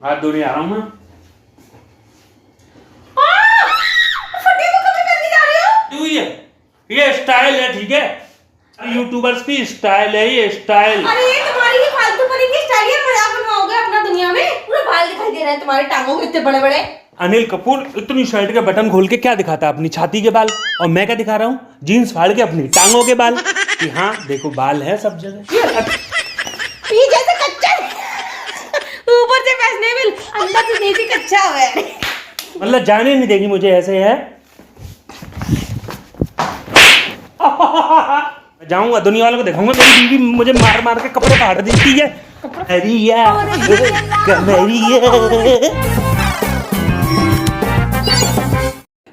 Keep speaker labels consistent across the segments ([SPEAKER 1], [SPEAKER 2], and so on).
[SPEAKER 1] हाथ धोने आ रहा हूँ मैं। ये स्टाइल है, ठीक है, यूट्यूबर्स की स्टाइल है ये स्टाइल।
[SPEAKER 2] अरे ये तुम्हारी ही फालतूपनी की स्टाइल है, मजाक बनवाओगे अपना दुनिया में। पूरा बाल दिखाई दे रहा है तुम्हारे टांगों के इतने बड़े बड़े।
[SPEAKER 1] अनिल कपूर इतनी शर्ट के बटन खोल के क्या दिखाता है? अपनी छाती के बाल। और मैं क्या दिखा रहा हूँ? जीन्स फाड़ के अपनी टांगों के बाल कि हाँ देखो बाल है सब जगह।
[SPEAKER 2] पीछे से कच्चा, ऊपर से फैशनेबल, अंदर से देसी कच्चा हुआ है।
[SPEAKER 1] मतलब जाने नहीं देगी मुझे, ऐसे है। जाऊंगा दुनिया वालों को दिखाऊंगा मेरी बीवी मुझे मार मार के कपड़े फाड़ देती है।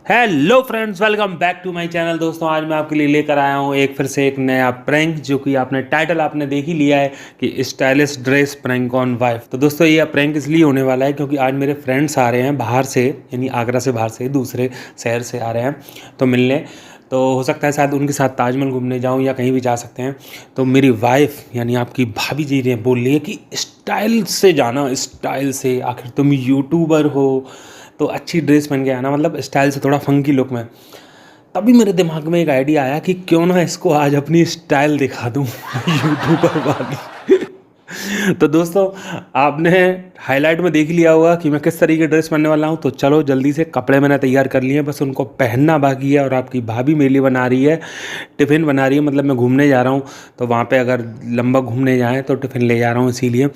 [SPEAKER 1] Hello friends, welcome back to my channel. दोस्तों आज मैं आपके लिए लेकर आया हूँ फिर से एक नया प्रैंक, जो कि आपने टाइटल आपने देख ही लिया है कि stylish dress prank on wife. तो दोस्तों ये प्रैंक इसलिए होने वाला है क्योंकि आज मेरे फ्रेंड्स आ रहे हैं बाहर से, यानी आगरा से बाहर से, दूसरे शहर से आ रहे हैं तो मिलने। तो हो सकता है शायद उनके साथ ताजमहल घूमने जाऊं या कहीं भी जा सकते हैं। तो मेरी वाइफ यानी आपकी भाभी जी ने बोल रही है कि स्टाइल से जाना, स्टाइल से, आखिर तुम यूट्यूबर हो तो अच्छी ड्रेस पहन के आना, मतलब स्टाइल से, थोड़ा फंकी लुक में। तभी मेरे दिमाग में एक आइडिया आया कि क्यों ना इसको आज अपनी स्टाइल दिखा दूं यूट्यूबर वाली। तो दोस्तों आपने हाईलाइट में देख लिया होगा कि मैं किस तरीके की ड्रेस पहनने वाला हूँ। तो चलो जल्दी से, कपड़े मैंने तैयार कर लिए हैं, बस उनको पहनना बाकी है। और आपकी भाभी मेरे लिए बना रही है, टिफ़िन बना रही है, मतलब मैं घूमने जा रहा हूँ तो वहाँ पे अगर लंबा घूमने जाएँ तो टिफ़िन ले जा रहा हूँ, इसीलिए।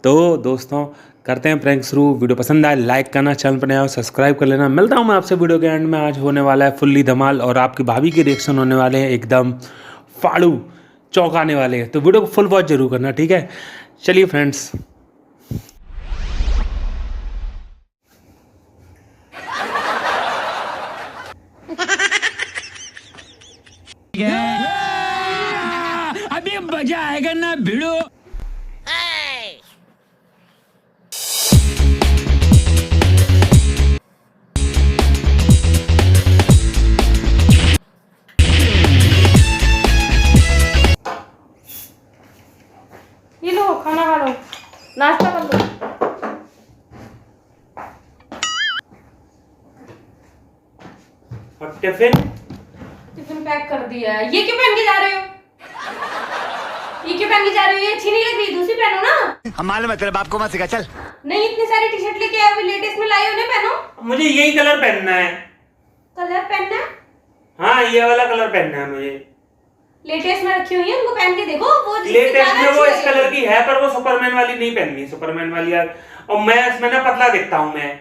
[SPEAKER 1] तो दोस्तों करते हैं प्रैंक शुरू। वीडियो पसंद आए लाइक करना, चैनल पर नया हो सब्सक्राइब कर लेना। मिलता हूँ मैं आपसे वीडियो के एंड में। आज होने वाला है फुल्ली धमाल और आपकी भाभी के रिएक्शन होने वाले हैं एकदम फाड़ू, चौंकाने वाले हैं। तो वीडियो को फुल वॉच जरूर करना, ठीक है? चलिए फ्रेंड्स।
[SPEAKER 3] अभी मजा आएगा ना भिड़ो।
[SPEAKER 2] ये लो खाना खा लो, नाश्ता कर लो।
[SPEAKER 1] अब टिफिन
[SPEAKER 2] पैक कर दिया है। ये क्यों पहन के जा रहे हो? ये क्यों पहन के जा रहे हो? ये अच्छी नहीं लग रही, दूसरी पहनो ना।
[SPEAKER 3] हम मालूम है तेरे बाप को मत सिखा, चल।
[SPEAKER 2] नहीं, इतनी सारी टी शर्ट लेके आए हो, लेटेस्ट में लाए हो, उन्हें पहनो।
[SPEAKER 1] मुझे यही कलर पहनना है।
[SPEAKER 2] कलर पहनना है?
[SPEAKER 1] हाँ ये वाला कलर पहनना है मुझे।
[SPEAKER 2] लेटेस्ट में रखी हुई है, उनको पहन के देखो। वो
[SPEAKER 1] लेटेस्ट में वो इस कलर की है, पर वो सुपरमैन वाली नहीं पहननी है। सुपरमैन वाली यार, और मैं इसमें ना पतला दिखता हूँ मैं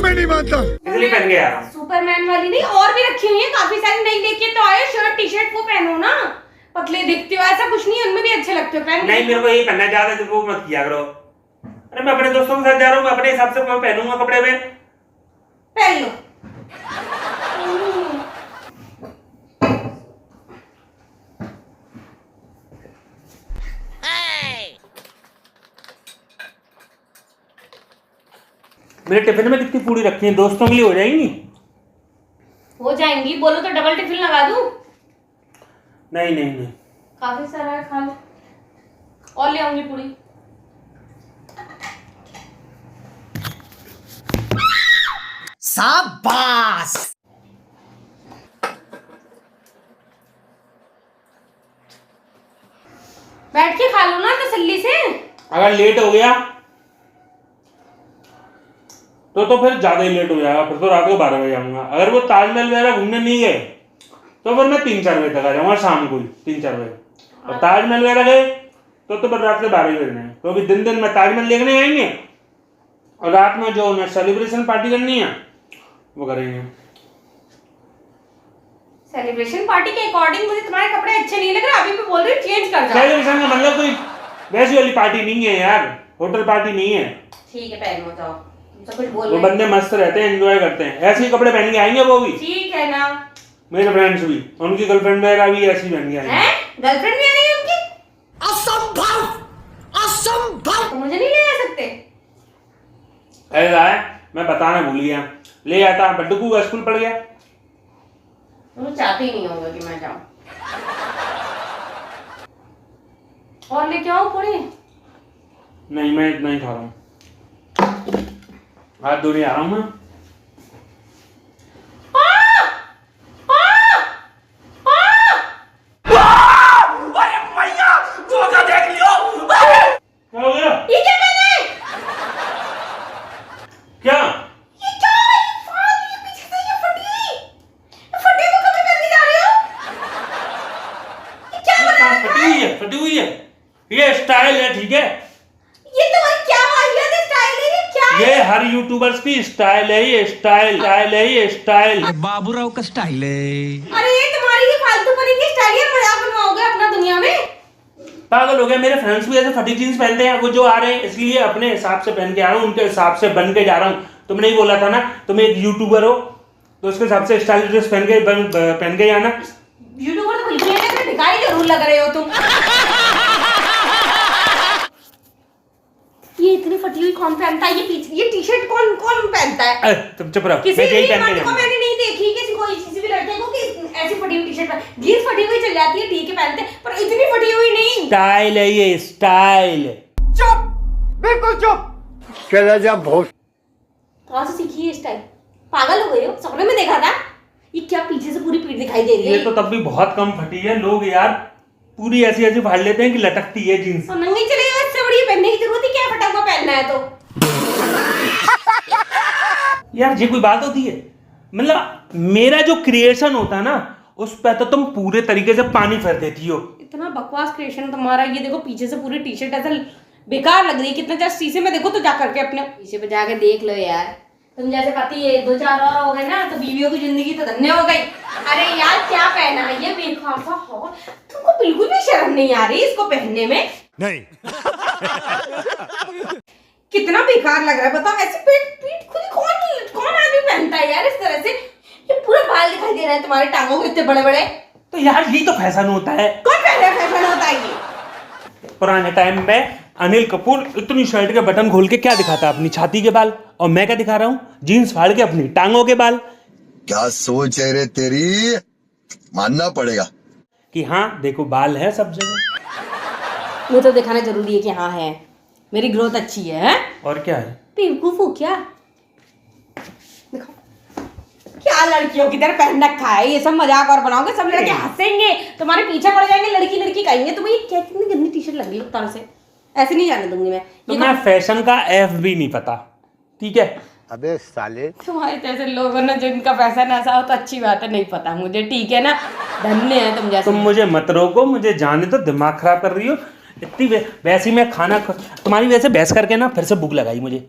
[SPEAKER 3] नहीं मानता,
[SPEAKER 1] इसलिए पहन के आ रहा हूँ।
[SPEAKER 2] सुपरमैन वाली नहीं, और भी रखी हुई है काफी सारी। नहीं लेके तो आए, शर्ट टी शर्ट वो पहनो ना। पतले दिखते हो, ऐसा कुछ नहीं है, उनमें भी अच्छे लगते हो। पहन
[SPEAKER 1] नहीं, मेरे को यही पहनना है, ज्यादा वो मत किया करो। अरे मैं अपने दोस्तों के साथ जा रहा हूँ, मैं अपने हिसाब से मैं पहनूंगा कपड़े में।
[SPEAKER 2] पहन लो।
[SPEAKER 1] मेरे टिफिन में कितनी पूरी रखी है? दोस्तों के लिए हो जाएंगी?
[SPEAKER 2] हो जाएंगी, बोलो तो डबल टिफिन लगा दूं।
[SPEAKER 1] नहीं नहीं नहीं,
[SPEAKER 2] काफी सारा है, खा लो। और ले आऊंगी पूरी।
[SPEAKER 3] शाबाश।
[SPEAKER 2] बैठ के खा लो ना तसल्ली से।
[SPEAKER 1] अगर लेट हो गया तो फिर ज्यादा ही लेट हो जाएगा। फिर तो रात को 12 बजे आऊंगा। अगर वो ताजमहल वगैरह घूमने नहीं गए तो फिर मैं 3-4 बजे तक आ जाऊंगा, शाम को ही 3-4 बजे। और ताजमहल वगैरह गए तो फिर रात के 12 बजे हैं, क्योंकि दिन दिन में ताजमहल देखने आएंगे और रात में जो उन्हें सेलिब्रेशन पार्टी करनी है वो करेंगे।
[SPEAKER 2] सेलिब्रेशन पार्टी के अकॉर्डिंग मुझे तुम्हारे कपड़े अच्छे नहीं लग रहे, अभी मैं बोल रही हूँ चेंज कर जाओ।
[SPEAKER 1] सेलिब्रेशन का मतलब कोई वैसी वाली पार्टी नहीं है यार, होटल पार्टी नहीं है।
[SPEAKER 2] ठीक है, पहन जाओ। सब कुछ बोल
[SPEAKER 1] वो बंदे मस्त रहते हैं, एंजॉय करते हैं, ऐसे ही कपड़े पहन के आएंगे वो भी।
[SPEAKER 2] ठीक है ना?
[SPEAKER 1] मेरे फ्रेंड्स भी, उनकी गर्लफ्रेंड वगैरह भी ऐसी पहन के आएंगे।
[SPEAKER 2] गर्लफ्रेंड भी नहीं है उनकी?
[SPEAKER 3] असंभव, असंभव।
[SPEAKER 2] तो मुझे नहीं ले जा सकते?
[SPEAKER 1] ऐसा है, मैं बताना भूल गया, ले आता। बड्डू का स्कूल पड़ गया।
[SPEAKER 2] तुम चाहते ही नहीं होगा कि मैं जाऊं। और लेके आओ पूरी?
[SPEAKER 1] नहीं, मैं इतना ही खा रहा हूँ। हाथ धोने आ रहा हूँ मैं। क्या हो गया?
[SPEAKER 2] ये क्या पहना है?
[SPEAKER 1] क्या?
[SPEAKER 2] ये क्या है? ये फाल, ये पीछे से ये फटे को कभी पहन के जा रहे हो? ये क्या बना रखा है?
[SPEAKER 1] फटी हुई है। ये स्टाइल है, ठीक है?
[SPEAKER 2] ये तुम्हारी क्या वाहियात स्टाइल है? ये क्या है?
[SPEAKER 1] ये हर यूट्यूबर्स की स्टाइल है, ये स्टाइल है, ये स्टाइल।
[SPEAKER 3] बाबूराव का स्टाइल है।
[SPEAKER 2] अरे तुम्हारी ये फालतूपनी की स्टाइल है, मजाक बनवाओगे अपना दुनिया में?
[SPEAKER 1] पागल हो गया, मेरे फ्रेंड्स भी ऐसे फटी जींस पहनते हैं, वो जो आ रहे हैं, इसलिए अपने हिसाब से पहन के आ रहा हूँ, उनके हिसाब से बन के जा रहा हूँ। तुमने ही बोला था ना, तुम एक यूट्यूबर हो तो उसके हिसाब से स्टाइल ड्रेस पहन के आना।
[SPEAKER 2] यूट्यूबर तो बिल्कुल नहीं है, भिखारी जरूर लग रहे हो तुम। ये इतनी फटी हुई कौन पहनता है? ये पीछे ये टी-शर्ट कौन पहनता है?
[SPEAKER 1] तुम चुप रहो,
[SPEAKER 2] किसी
[SPEAKER 1] मैं यही
[SPEAKER 2] भी
[SPEAKER 1] पहन के
[SPEAKER 2] मर्द को
[SPEAKER 1] जाऊंगा।
[SPEAKER 2] मैंने नहीं देखी, किसी भी लड़के को कि ऐसी फटी हुई टी-शर्ट पहन, जींस फटी हुई चल जाती है, ठीक है पहनते, पर इतनी फटी हुई नहीं।
[SPEAKER 1] स्टाइल है, ये स्टाइल।
[SPEAKER 4] चुप, बिल्कुल चुप। चला जा भोस।
[SPEAKER 2] कहाँ से सीखी है स्टाइल? पागल हो गए हो? सपने में देखा था? ये क्या पीछे से पूरी पीठ दिखाई दे रही है?
[SPEAKER 1] ये तो तब भी बहुत कम फटी है, लोग यार पूरी ऐसी फाड़ लेते हैं कि लटकती है जींस।
[SPEAKER 2] तो नंगी चले जाओ, इससे बड़ी पहनने की जरूरत ही क्या है? फटा हुआ पहनना है तो।
[SPEAKER 1] यार ये कोई बात होती है? मतलब मेरा जो क्रिएशन होता है ना, उस पर तो तुम पूरे तरीके से पानी फेर देती हो।
[SPEAKER 2] इतना बकवास क्रिएशन तुम्हारा। ये देखो पीछे से पूरी टी-शर्ट ऐसा बेकार लग रही है। कितना जस्ट शीशे में देखो तो जा करके अपने पीछे पे जाके देख लो यार। तुम जैसे पति है 2-4 और हो गए ना तो बीवियों की जिंदगी तो धन्य हो गई। अरे यार क्या पहना है ये बेकार सा हॉल? तुमको बिल्कुल भी शर्म नहीं आ रही इसको पहनने में?
[SPEAKER 4] नहीं।
[SPEAKER 2] कितना बेकार लग रहा है बताओ। ऐसे पीठ खुली कौन आदमी पहनता है यार इस तरह से? ये पूरा बाल दिखाई दे रहा है तुम्हारे टांगों के इतने बड़े बड़े।
[SPEAKER 1] तो यार यही तो फैशन होता है।
[SPEAKER 2] कौन पहने फैशन होता है ये?
[SPEAKER 1] पुराने टाइम में अनिल कपूर इतनी शर्ट के बटन खोल के क्या दिखाता? अपनी छाती के बाल। और मैं क्या दिखा रहा हूँ? जीन्स फाड़ के अपनी टांगों के बाल।
[SPEAKER 5] क्या सोच है रे तेरी, मानना पड़ेगा
[SPEAKER 1] कि हाँ देखो बाल है सब जगह।
[SPEAKER 2] वो तो दिखाना जरूरी है कि हाँ है, मेरी ग्रोथ अच्छी है।
[SPEAKER 1] और क्या है?
[SPEAKER 2] बेवकूफ हो क्या? देखो क्या लड़कियों की तरह पहन रखा है ये सब। मजाक और बनाओगे, सब लड़के हंसेंगे, तुम्हारे पीछे पड़ जाएंगे, लड़की कहेंगे तुम्हें ये क्या कितनी गंदी टी शर्ट लग रही है तरह से। ऐसे नहीं जाने दूंगी मैं।
[SPEAKER 1] तो मैं फैशन का एफ भी नहीं पता, ठीक है?
[SPEAKER 4] अबे साले।
[SPEAKER 2] तुम्हारे जैसे लोगों ने जिनका फैशन ऐसा हो तो अच्छी बात है, नहीं पता मुझे, ठीक है ना? धन्य है तुम जैसे।
[SPEAKER 1] तुम मुझे मत रोको, मुझे जाने तो, दिमाग खराब कर रही हो इतनी। वैसे ही मैं खाना तुम्हारी वजह से बहस करके ना फिर से भूख लगाई मुझे।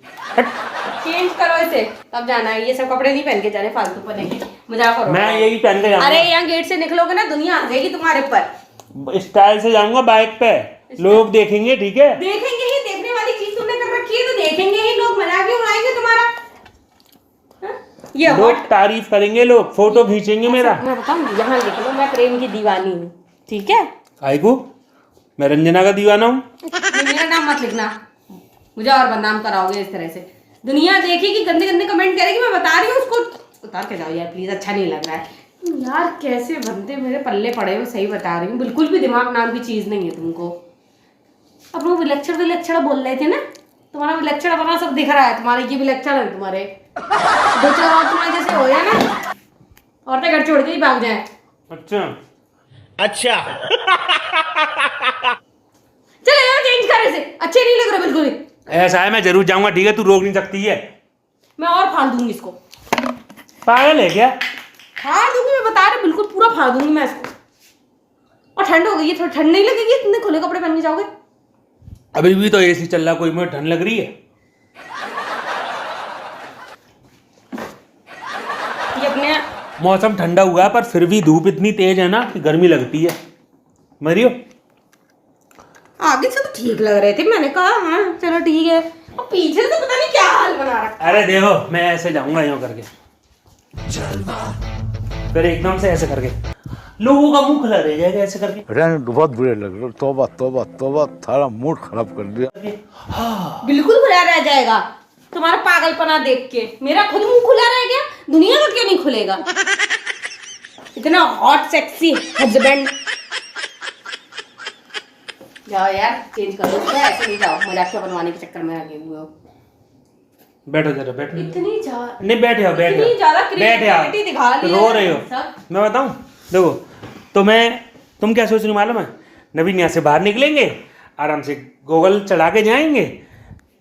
[SPEAKER 2] चेंज करो इसे, कब जाना है? ये सब कपड़े नहीं पहन के जाने फालतू पने के, मजाक करो।
[SPEAKER 1] मैं यही पहन के जाऊंगा।
[SPEAKER 2] अरे यहाँ गेट से निकलोगे ना दुनिया हंसेगी तुम्हारे ऊपर।
[SPEAKER 1] स्टाइल से जाऊंगा बाइक पे, लोग देखेंगे, ठीक है?
[SPEAKER 2] देखेंगे ही, देखने वाली चीज तुमने कर रखी है तो देखेंगे ही लोग, मजाक ही उड़ाएंगे तुम्हारा। हाँ? ये
[SPEAKER 1] लोग तारीफ करेंगे, लोग फोटो खींचेंगे मेरा।
[SPEAKER 2] मैं बताऊँ यहाँ लिख लो, मैं प्रेम की दीवानी हूँ, ठीक है?
[SPEAKER 1] आईगू मैं रंजना का दीवाना हूँ।
[SPEAKER 2] मेरा नाम मत लिखना, मुझे और बदनाम कराओगे इस तरह से। दुनिया देखेगी, गंदे गंदे कमेंट करेगी, मैं बता रही हूँ उसको। उतार के जाओ यार प्लीज, अच्छा नहीं लग रहा है यार। कैसे बनते मेरे पल्ले पड़े हो, सही बता रही हूँ। बिल्कुल भी दिमाग नाम की चीज नहीं है तुमको। अब वो विलक्षण बोल रहे थे ना, तुम्हारा विलक्षण बना सब दिख रहा है। तुम्हारे ये विलक्षण है, तुम्हारे 2-4 और तुम्हारे जैसे हो जाए ना, औरतें घर छोड़ के ही भाग जाए।
[SPEAKER 4] अच्छा।
[SPEAKER 2] चले यार चेंज कर इसे, अच्छे नहीं लग रहे बिल्कुल भी।
[SPEAKER 1] ऐसा है, मैं जरूर जाऊंगा, ठीक है? तू रोक नहीं सकती है।
[SPEAKER 2] मैं और फाड़ दूंगी इसको।
[SPEAKER 1] पागल है क्या?
[SPEAKER 2] फाड़ दूंगी, मैं बता रही, बिल्कुल पूरा फाड़ दूंगी मैं इसको। और ठंड हो गई है, थोड़ी ठंड नहीं लगेगी? इतने खुले कपड़े पहन के जाओगे?
[SPEAKER 1] अभी भी तो एसी चल रहा, कोई मुझे ठंड लग रही है?
[SPEAKER 2] ये अपने
[SPEAKER 1] मौसम ठंडा हुआ है पर फिर भी धूप इतनी तेज है ना कि गर्मी लगती है। मरियो
[SPEAKER 2] आगे से तो ठीक लग रहे थे, मैंने कहा हाँ चलो ठीक है, और पीछे से तो पता नहीं क्या हाल बना रखा।
[SPEAKER 1] अरे देखो मैं ऐसे जाऊंगा यूं करके, फिर एकदम से ऐसे करके लोगों का मुंह खुला रह जाएगा ऐसे करके।
[SPEAKER 4] रहने बहुत बुरे लग रहे हो। तौबा तौबा तौबा, थारा मूड खराब कर दिया।
[SPEAKER 2] बिल्कुल खुला रह जाएगा तुम्हारा पागलपना देख के। मेरा खुद मुंह खुला रह गया, दुनिया का क्यों नहीं खुलेगा? इतना हॉट सेक्सी हस्बैंड। जाओ यार चेंज करो इसको, ऐसे नहीं जाओ, मजाक बनवाने के चक्कर में लगे हुए हो।
[SPEAKER 1] बैठो जरा, बैठो।
[SPEAKER 2] इतनी ज्यादा
[SPEAKER 1] नहीं बैठे हो, बैठ
[SPEAKER 2] इतनी ज्यादा
[SPEAKER 1] जाओ, बैठ जाओ।
[SPEAKER 2] क्रिएटिविटी दिखा ली
[SPEAKER 1] रो
[SPEAKER 2] है
[SPEAKER 1] रहे हो।
[SPEAKER 2] सब।
[SPEAKER 1] मैं बताऊं, देखो तो तुम क्या सोच रही हो मालूम है? नवीन यहाँ से बाहर निकलेंगे, आराम से गूगल चढ़ा के जाएंगे,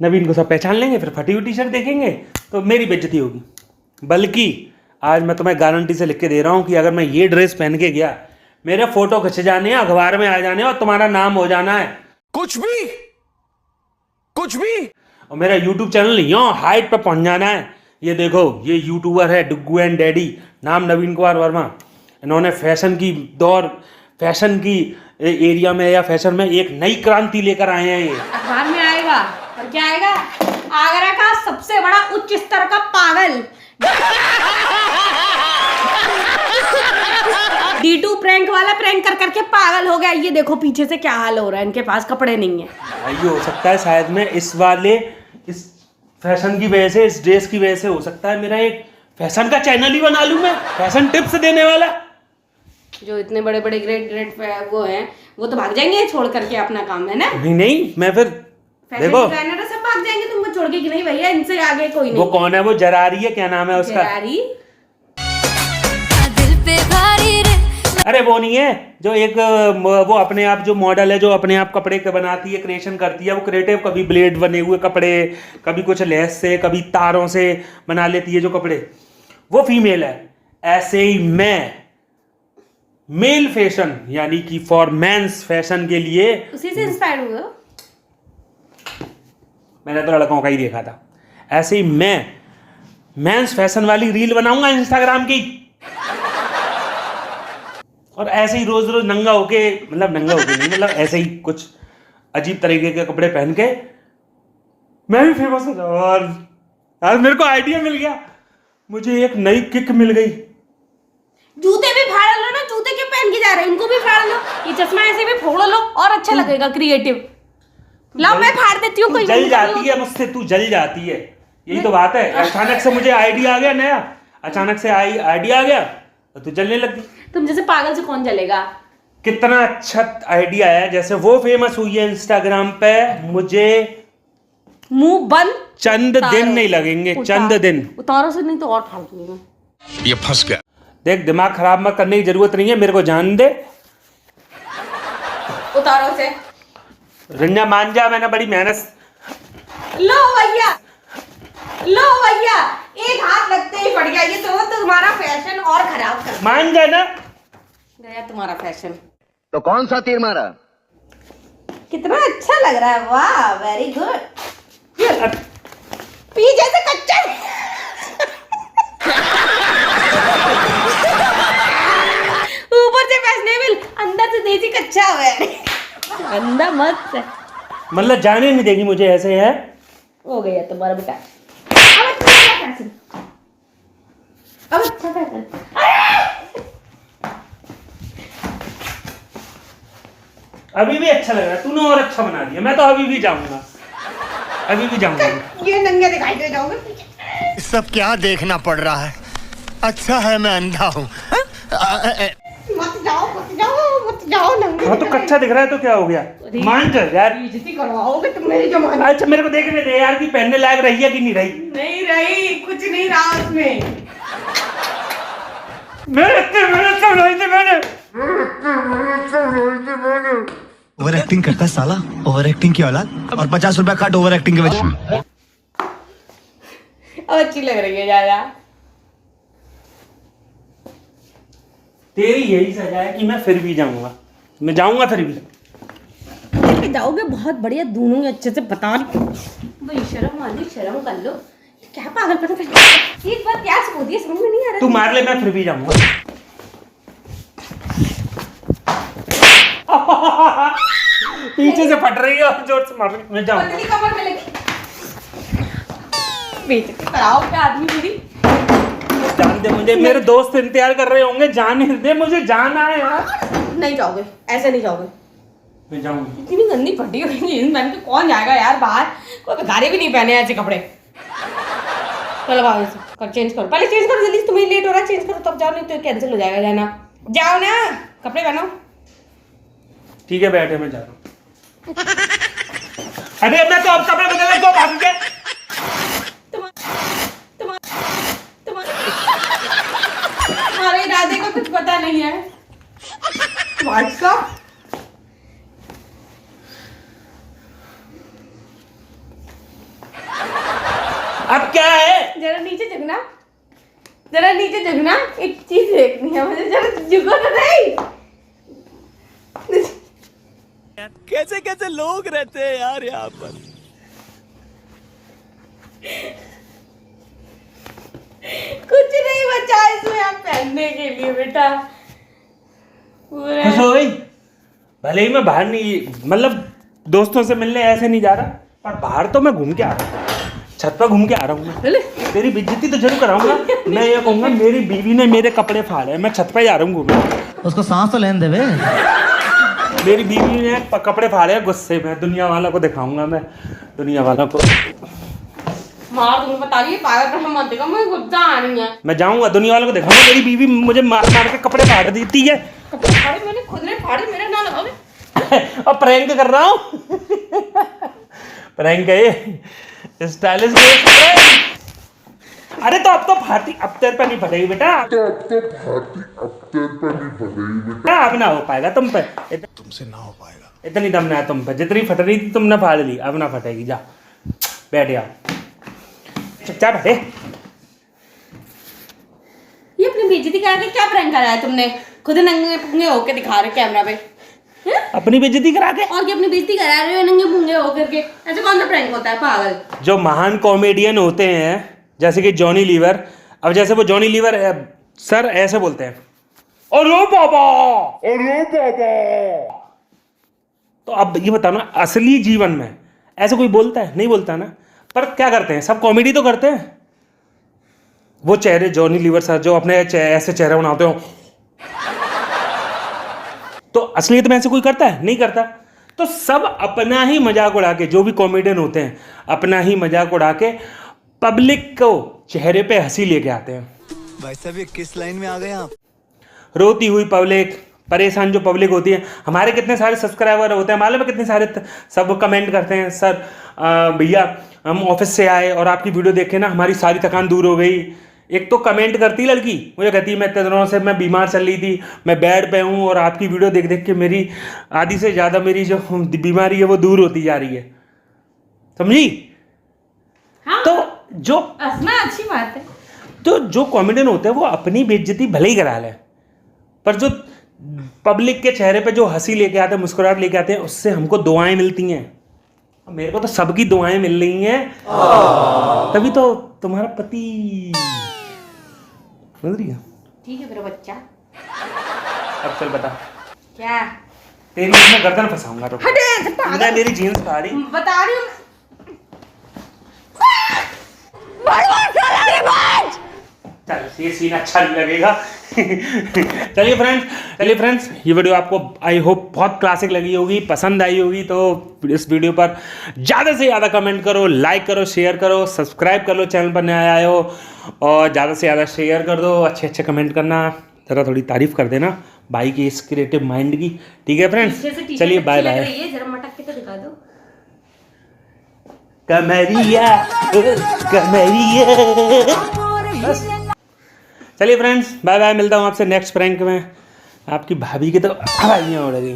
[SPEAKER 1] नवीन को सब पहचान लेंगे, फिर फटी हुई टी शर्ट देखेंगे तो मेरी बेइज्जती होगी। बल्कि आज मैं तुम्हें गारंटी से लिख के दे रहा हूँ कि अगर मैं ये ड्रेस पहन के गया, मेरे फोटो खिंचे जाने हैं, अखबार में आ जाने हैं और तुम्हारा नाम हो जाना है।
[SPEAKER 3] कुछ भी
[SPEAKER 1] और मेरा यूट्यूब चैनल यहाँ हाइट पे पहुंच जाना है। ये देखो, ये यूट्यूबर है डुग्गू एंड डैडी, नाम नवीन कुमार वर्मा। इन्होंने फैशन की एरिया में या फैशन में एक नई क्रांति लेकर आए हैं। ये
[SPEAKER 2] अखबार में आएगा और क्या आएगा? आगरा का सबसे बड़ा उच्च स्तर का पागल D2 प्रैंक वाला प्रैंक कर करके पागल हो गया। ये देखो पीछे से क्या हाल हो रहा है, इनके पास कपड़े नहीं है।
[SPEAKER 1] ये हो सकता है शायद मैं इस फैशन की वजह से, इस ड्रेस की वजह से हो सकता है मेरा एक फैशन का चैनल ही बना लूं मैं, फैशन टिप्स देने वाला।
[SPEAKER 2] जो इतने बड़े बड़े ग्रेट वो हैं, वो तो भाग जाएंगे छोड़ करके अपना काम, है ना?
[SPEAKER 1] नहीं मैं फिर
[SPEAKER 2] फैशन
[SPEAKER 1] देखो,
[SPEAKER 2] डिजाइनर सब भाग जाएंगे तुमको छोड़ के कि नहीं भैया इनसे आगे कोई नहीं।
[SPEAKER 1] वो कौन है? वो जरारी है, क्या नाम है उसका?
[SPEAKER 2] जरारी?
[SPEAKER 6] दिल पे भारी रे।
[SPEAKER 1] अरे वो नहीं है जो एक वो अपने आप जो मॉडल है, जो अपने आप कपड़े बनाती है, क्रिएशन करती है, वो क्रिएटिव, कभी ब्लेड बने हुए कपड़े, कभी कुछ लेस से, कभी तारों से बना लेती है जो कपड़े, वो फीमेल है। ऐसे ही मैं मेल फैशन यानी कि फॉर मेंस फैशन के लिए
[SPEAKER 2] उसी से इंस्पायर हुए हो?
[SPEAKER 1] मैंने तो लड़कों का ही देखा था। ऐसे ही मैं मेंस फैशन वाली रील बनाऊंगा इंस्टाग्राम की, और ऐसे ही रोज रोज नंगा होके, मतलब नंगा होके नहीं, मतलब ऐसे ही कुछ अजीब तरीके के कपड़े पहन के मैं भी फेमस हो जाऊं। और आज मेरे को आइडिया मिल गया, मुझे एक नई किक मिल गई।
[SPEAKER 2] जूते भी फाड़ लो ना, जूते क्यों पहन के जा रहे हैं? इनको भी फाड़ लो, ये चश्मा ऐसे भी फोड़ लो और अच्छा लगेगा, क्रिएटिव। लाओ मैं फाड़ देती हूँ। कोई
[SPEAKER 1] जल जाती है मुझसे, तू जल जाती है, यही तो बात है। अचानक से मुझे आइडिया आ गया नया, अचानक से आइडिया आ गया तो तू जलने लगी।
[SPEAKER 2] तुम जैसे पागल से कौन जलेगा?
[SPEAKER 1] कितना अच्छा आइडिया है, जैसे वो फेमस हुई है इंस्टाग्राम पे, मुझे
[SPEAKER 2] मुंह बंद,
[SPEAKER 1] चंद दिन नहीं लगेंगे, चंद दिन।
[SPEAKER 2] उतारो से नहीं तो और फाड़ दूंगी मैं।
[SPEAKER 3] ये फंस गया।
[SPEAKER 1] देख, दिमाग खराब मत करने की जरूरत नहीं है, मेरे को जान दे।
[SPEAKER 2] उतारो से।
[SPEAKER 1] रंजा मान जा, मैंने बड़ी मेहनत।
[SPEAKER 2] लो भैया, लो भैया, एक हाथ लगते ही पड़ गया। ये तो तुम्हारा फैशन और खराब कर
[SPEAKER 1] मान जा ना।
[SPEAKER 2] गया तुम्हारा फैशन।
[SPEAKER 5] तो कौन सा तीर मारा?
[SPEAKER 2] कितना अच्छा लग रहा है, वाह वेरी गुड। पीछे से कच्चा ऊपर से फैशनेबल, अंदर से देसी कच्चा हुआ है। अंदर मस्त है।
[SPEAKER 1] मतलब जाने नहीं देगी मुझे, ऐसे है।
[SPEAKER 2] हो गया तुम्हारा बेटा। अब अच्छा फैशन, अब अच्छा फैशन।
[SPEAKER 1] अभी भी अच्छा लग रहा है, तूने और अच्छा बना दिया। मैं तो अभी भी जाऊंगा, अभी भी जाऊंगा।
[SPEAKER 2] ये नंगे दिखाई दे जाओगे।
[SPEAKER 7] सब क्या देखना पड़ रहा है? अच्छा है मैं अंधा हूँ।
[SPEAKER 2] मत जाओ नंगे।
[SPEAKER 1] हाँ तो कच्चा दिख रहा है तो क्या हो गया? मान कर यार,
[SPEAKER 2] बेइज्जती करवाओगे तुम मेरी जमाने।
[SPEAKER 1] अच्छा मेरे को देखने दे यार कि पहनने लायक रही है कि नहीं रही।
[SPEAKER 2] नहीं रही, कुछ नहीं रहा उसमें।
[SPEAKER 7] ओवर एक्टिंग करता है साला, ओवर एक्टिंग की औलाद। और 50 रुपया काट ओवर एक्टिंग के वजह।
[SPEAKER 2] अब अच्छी लग रही है ज्यादा।
[SPEAKER 1] तेरी यही सजा है कि मैं फिर भी जाऊंगा, मैं जाऊंगा फिर भी।
[SPEAKER 2] जाओगे बहुत बढ़िया, दोनों अच्छे से बता रही। भाई शर्म आनी, शर्म कर लो। क्या पागलपन कर, एक बार क्या सोच समझ में नहीं आ रहा।
[SPEAKER 1] तू मार ले, मैं फिर भी जाऊंगा। पीछे से फट रही है और जोर से मार रही, मैं जाऊंगा।
[SPEAKER 2] पतली कमर में लगी। बेइज्जती कराओ क्या आदमी मेरी।
[SPEAKER 1] जान दे मुझे, मेरे दोस्त इंतजार कर रहे होंगे, जाने दे मुझे, जाना है यार।
[SPEAKER 2] नहीं जाओगे, ऐसे नहीं जाओगे।
[SPEAKER 1] मैं जाऊंगा।
[SPEAKER 2] इतनी गंदी फटी हुई जीन्स पहन के कौन जाएगा यार बाहर? कोई भिखारी भी नहीं पहने ऐसे कपड़े। चलो भाग से, कर चेंज करो, पहले चेंज करो जल्दी। तुम्हें लेट हो रहा है, चेंज करो तब जाओ, नहीं तो कैंसिल हो जाएगा। जाना, जाओ ना, कपड़े पहनो।
[SPEAKER 1] ठीक है बैठे, मैं जा रहा हूँ। अरे मैं तो अब कपड़े बदलने को भाग गया।
[SPEAKER 2] नहीं है व्हाट्सअप।
[SPEAKER 1] अब क्या है?
[SPEAKER 2] जरा नीचे झुकना, जरा नीचे झुकना, एक चीज देखनी है मुझे, जरा झुको तो नहीं।
[SPEAKER 7] कैसे कैसे लोग रहते हैं यार यहाँ पर।
[SPEAKER 2] कुछ नहीं बचा इसमें आप पहनने के लिए बेटा। पूरे
[SPEAKER 1] खुश हो गई? भले ही मैं बाहर नहीं, मतलब दोस्तों से मिलने ऐसे नहीं जा रहा, पर बाहर तो मैं घूम के आ रहा हूँ, छत पर घूम के आ रहा हूँ मैं। तेरी बेइज्जती तो जरूर कराऊंगा। मैं ये कहूंगा मेरी बीवी ने मेरे कपड़े फाड़े, मैं छत पे जा रहा हूँ घूमने।
[SPEAKER 7] उसको सांस तो लेने दे बे।
[SPEAKER 1] मेरी बीवी ने कपड़े फाड़े गुस्से में, दुनिया वालों को दिखाऊंगा मैं, दुनिया वालों को।
[SPEAKER 2] मार तुम्हें बता रही है पागल पर मत देखो, मुझे गुस्सा आ रही है।
[SPEAKER 1] मैं जाऊंगा दुनिया वालों को दिखाऊंगा मेरी बीवी मुझे मार मार के कपड़े फाड़ देती है।
[SPEAKER 2] कपड़े फाड़े मैंने खुद ने फाड़े, मेरे ना लगाओगे।
[SPEAKER 1] और प्रैंक कर रहा हूँ। प्रैंक है ये, स्टाइलिश प्रैंक। अरे तो अब तो फाटी, अब तेरे पे नहीं फटेगी बेटा, अब ना हो पाएगा तुम पे,
[SPEAKER 7] तुमसे ना हो पाएगा।
[SPEAKER 1] इतनी दम ना है तुम पे, जितनी फट रही थी तुमने फाड़ ली, अब ना फटेगी। जा बैठ जा चुपचाप बैठे।
[SPEAKER 2] ये अपनी बेइज्जती करके क्या प्रैंक करा है तुमने? खुद नंगे पुंगे होके दिखा रहे कैमरा पे।
[SPEAKER 1] अपनी बेइज्जती करा के।
[SPEAKER 2] और क्या अपनी बेइज्जती करा रहे हो नंगे पुंगे होकर के? ऐसे कौन सा प्रैंक होता है पागल?
[SPEAKER 1] जो महान कॉमेडियन होते हैं जैसे कि जॉनी लीवर, अब जैसे वो जॉनी लीवर सर ऐसे बोलते हैं, अरे बाबा, अरे बाबा। तो अब ये बताओ ना, असली जीवन में ऐसे कोई बोलता है? नहीं बोलता ना। पर क्या करते हैं, सब कॉमेडी तो करते हैं। वो चेहरे जॉनी लीवर सर जो अपने ऐसे चेहरे बनाते हो, तो असलियत में ऐसे कोई करता है? नहीं करता। तो सब अपना ही मजाक उड़ा के, जो भी कॉमेडियन होते हैं अपना ही मजाक उड़ा के पब्लिक को चेहरे पे हंसी लेके आते हैं।
[SPEAKER 7] भाई साहब ये किस लाइन में आ गए आप?
[SPEAKER 1] रोती हुई पब्लिक, परेशान जो पब्लिक होती है। हमारे कितने सारे सब्सक्राइबर होते हैं मालूम है, कितने सारे सब कमेंट करते हैं, सर भैया हम ऑफिस से आए और आपकी वीडियो देखे ना हमारी सारी थकान दूर हो गई। एक तो कमेंट करती लड़की, मुझे कहती है मैं इतने दिनों से मैं बीमार चल रही थी, मैं बेड पे हूँ और आपकी वीडियो देख देख के मेरी आधी से ज़्यादा मेरी जो बीमारी है वो दूर होती जा रही है। समझी?
[SPEAKER 2] हाँ,
[SPEAKER 1] तो जो
[SPEAKER 2] हंसना अच्छी बात है।
[SPEAKER 1] तो जो कॉमेडियन होते हैं वो अपनी बेइज्जती भले ही करा लें, पर जो पब्लिक के चेहरे पे जो हंसी लेके आते हैं, मुस्कुराहट लेके आते हैं, उससे हमको दुआएं मिलती हैं। मेरे को तो सबकी दुआएं मिल रही हैं, तभी तो तुम्हारा पति। समझ रही है?
[SPEAKER 2] ठीक है मेरा बच्चा।
[SPEAKER 1] अब चल बता
[SPEAKER 2] क्या?
[SPEAKER 1] तेरी इसमें गर्दन फंसाऊंगा। तो
[SPEAKER 2] हटे ऐसे पागल।
[SPEAKER 1] मेरी जीन्स फाड़ी।
[SPEAKER 2] बता रही हूँ
[SPEAKER 1] चल ये सीन अच्छा नहीं लगेगा। चलिए फ्रेंड्स ये वीडियो आपको आई होप बहुत क्लासिक लगी होगी, पसंद आई होगी। तो इस वीडियो पर ज़्यादा से ज़्यादा कमेंट करो, लाइक करो, शेयर करो, सब्सक्राइब कर लो चैनल पर नया आए हो, और ज़्यादा से ज़्यादा शेयर कर दो, अच्छे अच्छे कमेंट करना, ज़रा थोड़ी तारीफ कर देना भाई की इस क्रिएटिव माइंड की। ठीक है फ्रेंड्स, चलिए बाय बाय।
[SPEAKER 2] जरा मटक के तो दिखा दो।
[SPEAKER 1] कमरिया बस। चलिए फ्रेंड्स बाय बाय, मिलता हूँ आपसे नेक्स्ट प्रैंक में। आपकी भाभी की तो हवाइयाँ उड़ गई।